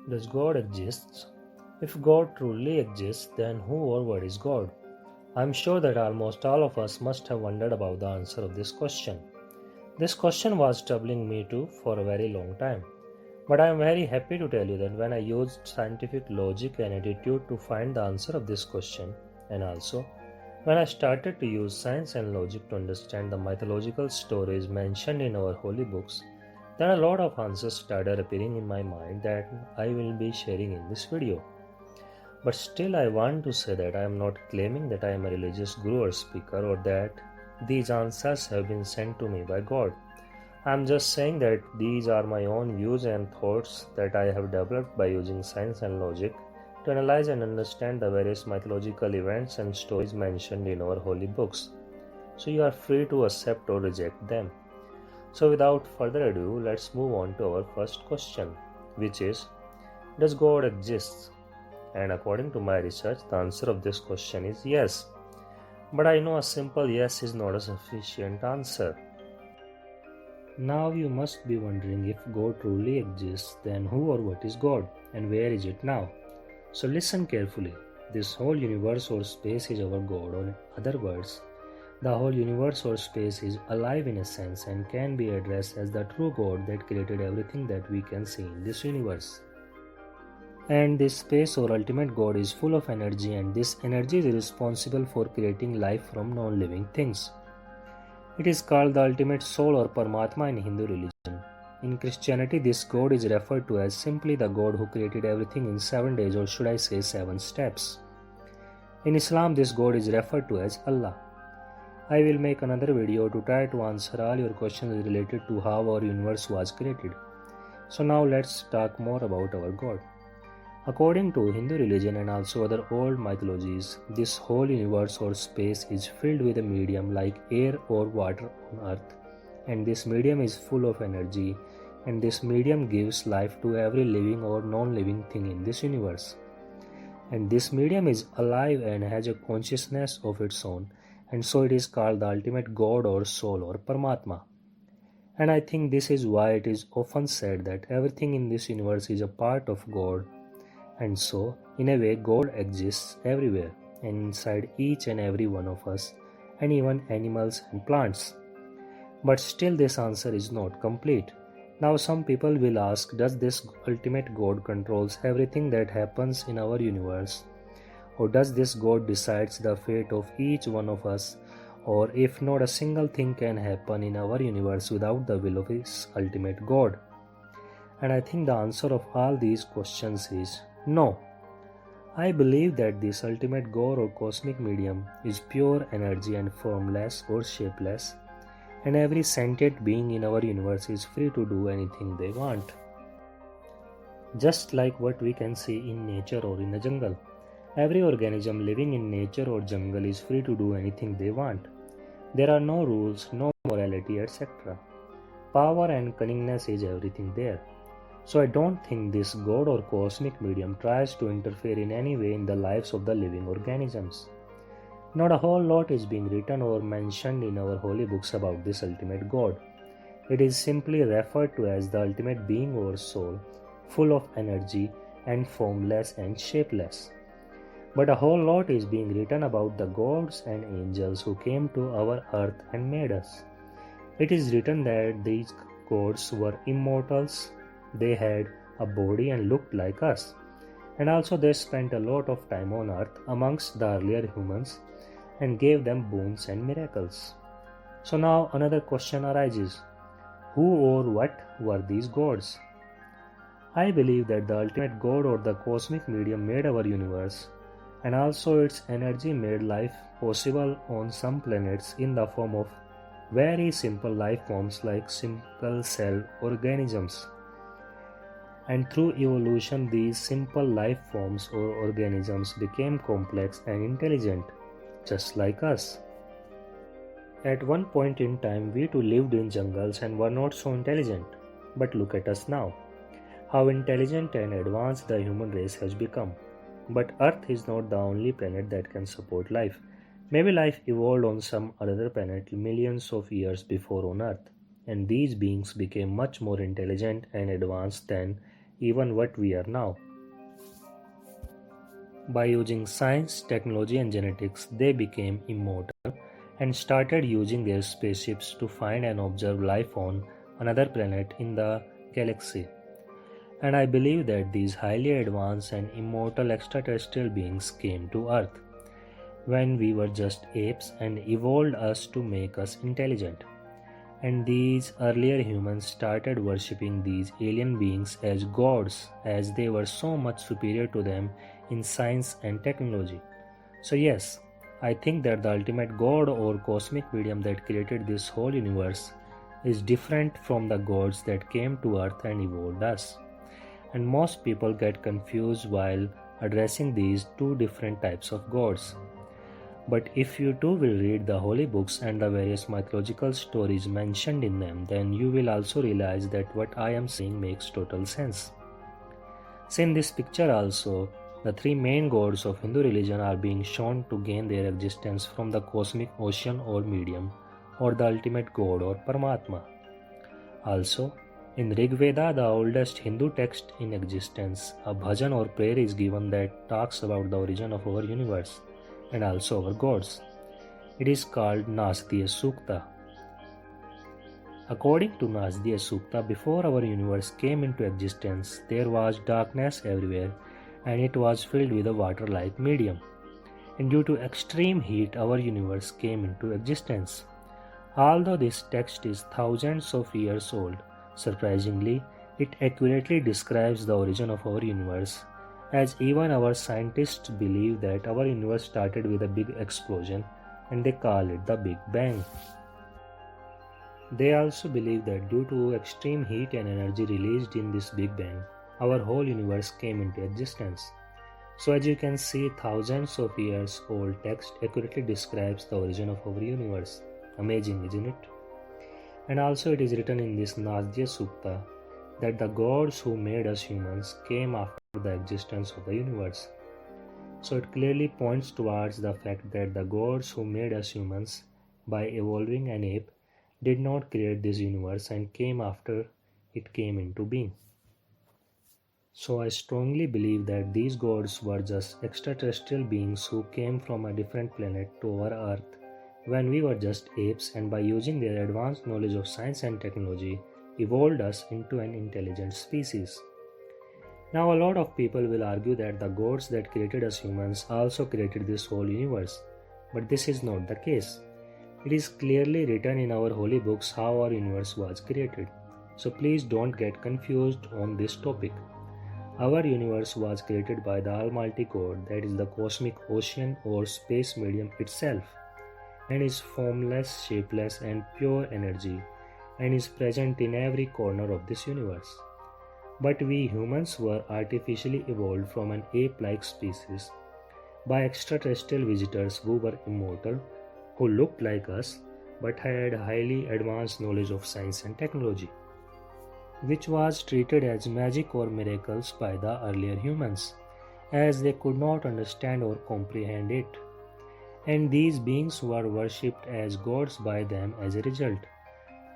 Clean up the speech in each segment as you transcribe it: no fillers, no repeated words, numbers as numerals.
Does God exist? If God truly exists, then who or what is God? I'm sure that almost all of us must have wondered about the answer of this question. This question was troubling me too for a very long time. But I am very happy to tell you that when I used scientific logic and attitude to find the answer of this question, and also when I started to use science and logic to understand the mythological stories mentioned in our holy books, then a lot of answers started appearing in my mind that I will be sharing in this video. But still, I want to say that I am not claiming that I am a religious guru or speaker or that these answers have been sent to me by God. I am just saying that these are my own views and thoughts that I have developed by using science and logic to analyze and understand the various mythological events and stories mentioned in our holy books. So you are free to accept or reject them. So without further ado, let's move on to our first question, which is, does God exist? And according to my research, the answer of this question is yes. But I know a simple yes is not a sufficient answer. Now you must be wondering if God truly exists, then who or what is God and where is it now? So listen carefully. This whole universe or space is our God, or in other words, the whole universe or space is alive in a sense and can be addressed as the true God that created everything that we can see in this universe. And this space or ultimate God is full of energy, and this energy is responsible for creating life from non living things. It is called the ultimate soul or Paramatma in Hindu religion. In Christianity, this God is referred to as simply the God who created everything in 7 days, or should I say 7 steps. In Islam, this God is referred to as Allah. I will make another video to try to answer all your questions related to how our universe was created. So now let's talk more about our God. According to Hindu religion and also other old mythologies, this whole universe or space is filled with a medium like air or water on earth, and this medium is full of energy, and this medium gives life to every living or non-living thing in this universe. And this medium is alive and has a consciousness of its own, and so it is called the ultimate God or soul or Paramatma. And I think this is why it is often said that everything in this universe is a part of God, and so, in a way, God exists everywhere and inside each and every one of us, and even animals and plants. But still, this answer is not complete. Now, some people will ask, does this ultimate God controls everything that happens in our universe? Or does this God decides the fate of each one of us? Or if not a single thing can happen in our universe without the will of His ultimate God? And I think the answer of all these questions is no. I believe that this ultimate God or cosmic medium is pure energy and formless or shapeless, and every sentient being in our universe is free to do anything they want. Just like what we can see in nature or in a jungle. Every organism living in nature or jungle is free to do anything they want. There are no rules, no morality, etc. Power and cunningness is everything there. So I don't think this God or cosmic medium tries to interfere in any way in the lives of the living organisms. Not a whole lot is being written or mentioned in our holy books about this ultimate God. It is simply referred to as the ultimate being or soul, full of energy and formless and shapeless. But a whole lot is being written about the gods and angels who came to our earth and made us. It is written that these gods were immortals, they had a body and looked like us, and also they spent a lot of time on earth amongst the earlier humans and gave them boons and miracles. So now another question arises, who or what were these gods? I believe that the ultimate God or the cosmic medium made our universe, and also its energy made life possible on some planets in the form of very simple life forms like simple cell organisms. And through evolution, these simple life forms or organisms became complex and intelligent, just like us. At one point in time, we too lived in jungles and were not so intelligent. But look at us now. How intelligent and advanced the human race has become. But Earth is not the only planet that can support life. Maybe life evolved on some other planet millions of years before on Earth, and these beings became much more intelligent and advanced than even what we are now. By using science, technology, and genetics, they became immortal and started using their spaceships to find and observe life on another planet in the galaxy. And I believe that these highly advanced and immortal extraterrestrial beings came to Earth when we were just apes and evolved us to make us intelligent. And these earlier humans started worshipping these alien beings as gods as they were so much superior to them in science and technology. So, yes, I think that the ultimate god or cosmic medium that created this whole universe is different from the gods that came to earth and evolved us. And most people get confused while addressing these two different types of gods. But if you too will read the holy books and the various mythological stories mentioned in them, then you will also realize that what I am saying makes total sense. So in this picture also, the three main gods of Hindu religion are being shown to gain their existence from the cosmic ocean or medium, or the ultimate god or Paramatma. Also, in Rig Veda, the oldest Hindu text in existence, a bhajan or prayer is given that talks about the origin of our universe and also our gods. It is called Nasdiya Sukta. According to Nasdiya Sukta, before our universe came into existence, there was darkness everywhere and it was filled with a water-like medium. And due to extreme heat, our universe came into existence. Although this text is thousands of years old, surprisingly, it accurately describes the origin of our universe, as even our scientists believe that our universe started with a big explosion and they call it the Big Bang. They also believe that due to extreme heat and energy released in this Big Bang, our whole universe came into existence. So as you can see, thousands of years old text accurately describes the origin of our universe. Amazing, isn't it? And also it is written in this Nasdiya Sukta that the gods who made us humans came after the existence of the universe. So it clearly points towards the fact that the gods who made us humans by evolving an ape did not create this universe and came after it came into being. So I strongly believe that these gods were just extraterrestrial beings who came from a different planet to our earth when we were just apes, and by using their advanced knowledge of science and technology evolved us into an intelligent species. Now a lot of people will argue that the gods that created us humans also created this whole universe, but this is not the case. It is clearly written in our holy books how our universe was created. So please don't get confused on this topic. Our universe was created by the Almighty God, that is the cosmic ocean or space medium itself, and is formless, shapeless, and pure energy, and is present in every corner of this universe. But we humans were artificially evolved from an ape-like species by extraterrestrial visitors who were immortal, who looked like us, but had highly advanced knowledge of science and technology, which was treated as magic or miracles by the earlier humans, as they could not understand or comprehend it. And these beings were worshipped as gods by them as a result.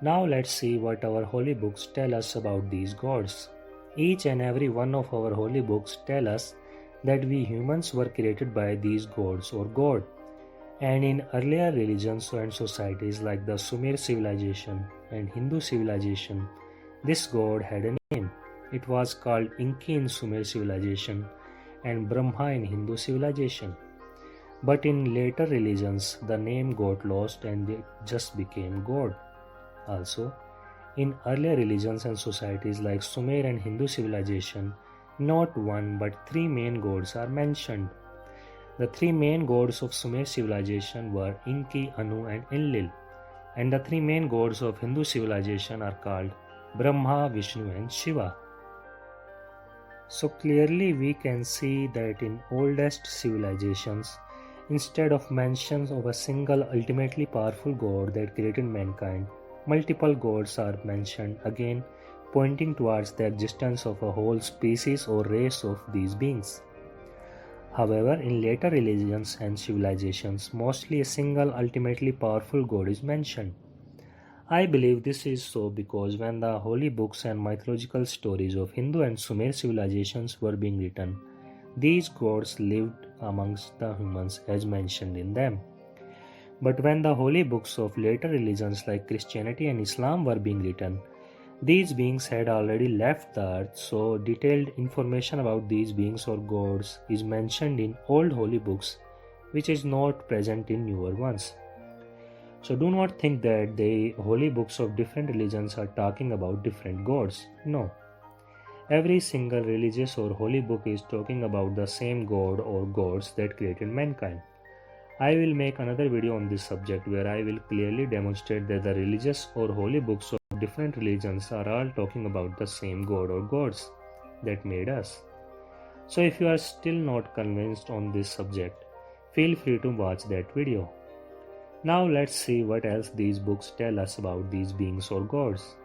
Now let's see what our holy books tell us about these gods. Each and every one of our holy books tell us that we humans were created by these gods or God. And in earlier religions and societies like the Sumer civilization and Hindu civilization, this god had a name. It was called Enki in Sumer civilization and Brahma in Hindu civilization. But in later religions, the name got lost and it just became God. Also, in earlier religions and societies like Sumer and Hindu civilization, not one but three main gods are mentioned. The three main gods of Sumer civilization were Enki, Anu, and Enlil, and the three main gods of Hindu civilization are called Brahma, Vishnu, and Shiva. So clearly we can see that in oldest civilizations, instead of mentions of a single ultimately powerful god that created mankind, multiple gods are mentioned, again pointing towards the existence of a whole species or race of these beings. However, in later religions and civilizations, mostly a single ultimately powerful god is mentioned. I believe this is so because when the holy books and mythological stories of Hindu and Sumer civilizations were being written, these gods lived amongst the humans as mentioned in them. But when the holy books of later religions like Christianity and Islam were being written, these beings had already left the earth, so detailed information about these beings or gods is mentioned in old holy books, which is not present in newer ones. So do not think that the holy books of different religions are talking about different gods. No. Every single religious or holy book is talking about the same god or gods that created mankind. I will make another video on this subject where I will clearly demonstrate that the religious or holy books of different religions are all talking about the same god or gods that made us. So if you are still not convinced on this subject, feel free to watch that video. Now let's see what else these books tell us about these beings or gods.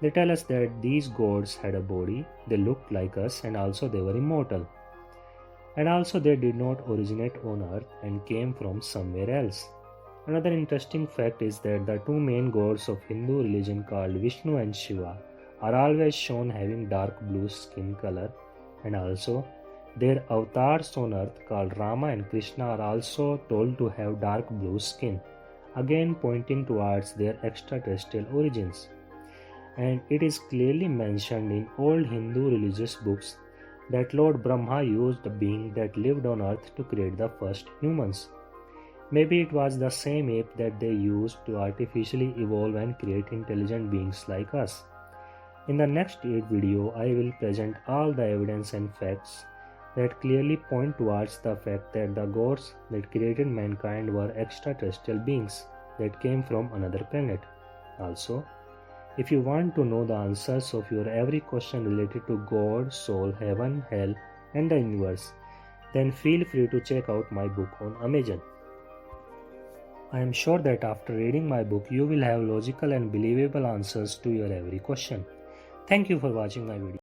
They tell us that these gods had a body, they looked like us, and also they were immortal. And also they did not originate on earth and came from somewhere else. Another interesting fact is that the two main gods of Hindu religion called Vishnu and Shiva are always shown having dark blue skin color, and also their avatars on earth called Rama and Krishna are also told to have dark blue skin, again pointing towards their extraterrestrial origins. And it is clearly mentioned in old Hindu religious books that Lord Brahma used a being that lived on earth to create the first humans. Maybe it was the same ape that they used to artificially evolve and create intelligent beings like us. In the next video, I will present all the evidence and facts that clearly point towards the fact that the gods that created mankind were extraterrestrial beings that came from another planet. Also, if you want to know the answers of your every question related to God, soul, heaven, hell, and the universe, then feel free to check out my book on Amazon. I am sure that after reading my book, you will have logical and believable answers to your every question. Thank you for watching my video.